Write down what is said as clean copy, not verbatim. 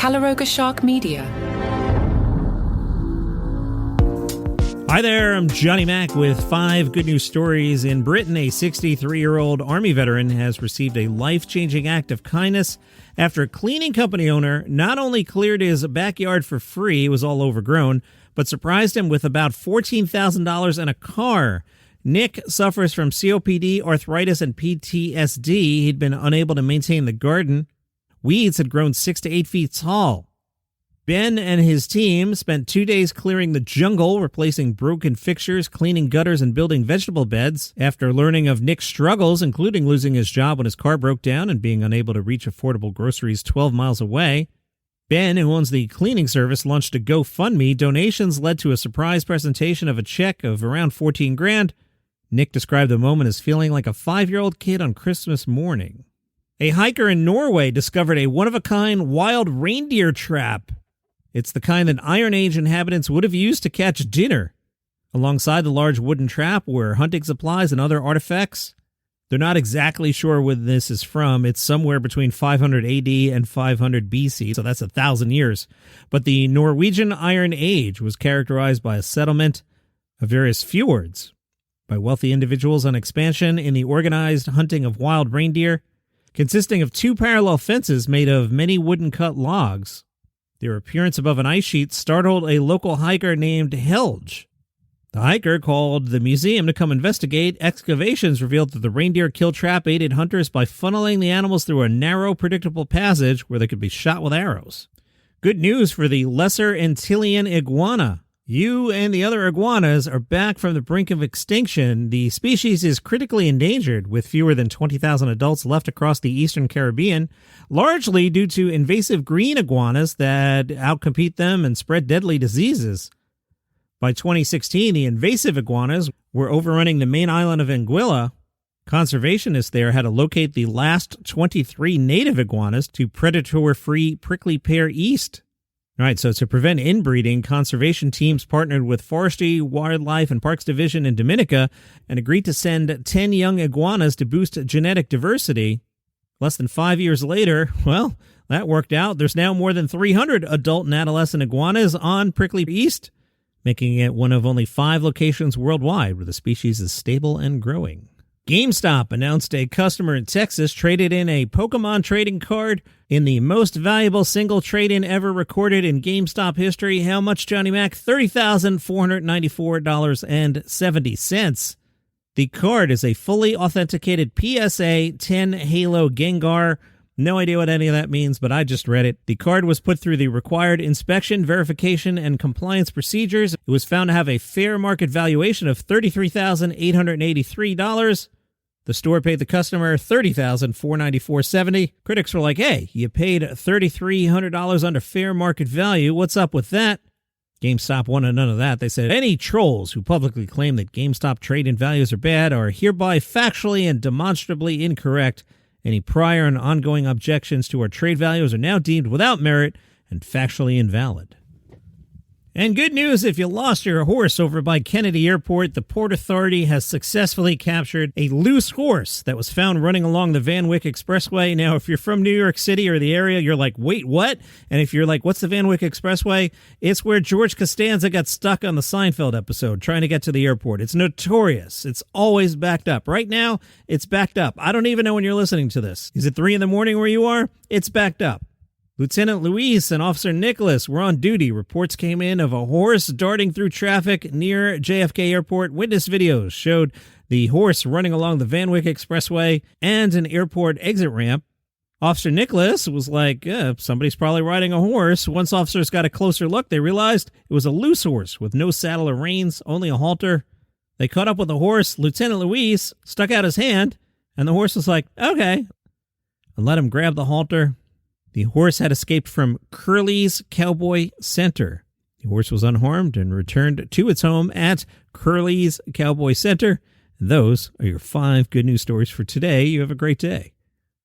Calaroga Shark Media. Hi there, I'm Johnny Mac with 5 good news stories. In Britain, a 63-year-old Army veteran has received a life-changing act of kindness after a cleaning company owner not only cleared his backyard for free, it was all overgrown, but surprised him with about $14,000 and a car. Nick suffers from COPD, arthritis, and PTSD. He'd been unable to maintain the garden. Weeds had grown 6 to 8 feet tall. Ben and his team spent 2 days clearing the jungle, replacing broken fixtures, cleaning gutters, and building vegetable beds. After learning of Nick's struggles, including losing his job when his car broke down and being unable to reach affordable groceries 12 miles away, Ben, who owns the cleaning service, launched a GoFundMe. Donations led to a surprise presentation of a check of around $14,000. Nick described the moment as feeling like a 5-year-old kid on Christmas morning. A hiker in Norway discovered a one-of-a-kind wild reindeer trap. It's the kind that Iron Age inhabitants would have used to catch dinner. Alongside the large wooden trap were hunting supplies and other artifacts. They're not exactly sure where this is from. It's somewhere between 500 AD and 500 BC, so that's 1,000 years. But the Norwegian Iron Age was characterized by a settlement of various fjords, by wealthy individuals on expansion in the organized hunting of wild reindeer, consisting of 2 parallel fences made of many wooden-cut logs. Their appearance above an ice sheet startled a local hiker named Helge. The hiker called the museum to come investigate. Excavations revealed that the reindeer kill trap aided hunters by funneling the animals through a narrow, predictable passage where they could be shot with arrows. Good news for the lesser Antillean iguana. You and the other iguanas are back from the brink of extinction. The species is critically endangered, with fewer than 20,000 adults left across the eastern Caribbean, largely due to invasive green iguanas that outcompete them and spread deadly diseases. By 2016, the invasive iguanas were overrunning the main island of Anguilla. Conservationists there had to locate the last 23 native iguanas to predator-free prickly pear east. All right, so to prevent inbreeding, conservation teams partnered with Forestry, Wildlife, and Parks Division in Dominica and agreed to send 10 young iguanas to boost genetic diversity. Less than 5 years later, well, that worked out. There's now more than 300 adult and adolescent iguanas on Prickly East, making it one of only 5 locations worldwide where the species is stable and growing. GameStop announced a customer in Texas traded in a Pokeman trading card in the most valuable single trade-in ever recorded in GameStop history. How much, Johnny Mac? $30,494.70. The card is a fully authenticated PSA 10 Halo Gengar. No idea what any of that means, but I just read it. The card was put through the required inspection, verification, and compliance procedures. It was found to have a fair market valuation of $33,883. The store paid the customer $30,494.70. Critics were like, hey, you paid $3,300 under fair market value. What's up with that? GameStop wanted none of that. They said, any trolls who publicly claim that GameStop trade-in values are bad are hereby factually and demonstrably incorrect. Any prior and ongoing objections to our trade values are now deemed without merit and factually invalid. And good news, if you lost your horse over by Kennedy Airport, the Port Authority has successfully captured a loose horse that was found running along the Wick Expressway. Now, if you're from New York City or the area, you're like, wait, what? And if you're like, what's the Wick Expressway? It's where George Costanza got stuck on the Seinfeld episode trying to get to the airport. It's notorious. It's always backed up. Right now, it's backed up. I don't even know when you're listening to this. Is it 3 a.m. where you are? It's backed up. Lieutenant Luis and Officer Nicholas were on duty. Reports came in of a horse darting through traffic near JFK Airport. Witness videos showed the horse running along the Wick Expressway and an airport exit ramp. Officer Nicholas was like, somebody's probably riding a horse. Once officers got a closer look, they realized it was a loose horse with no saddle or reins, only a halter. They caught up with the horse. Lieutenant Luis stuck out his hand, and the horse was like, okay, and let him grab the halter. The horse had escaped from Curley's Cowboy Center. The horse was unharmed and returned to its home at Curley's Cowboy Center. And those are your 5 good news stories for today. You have a great day.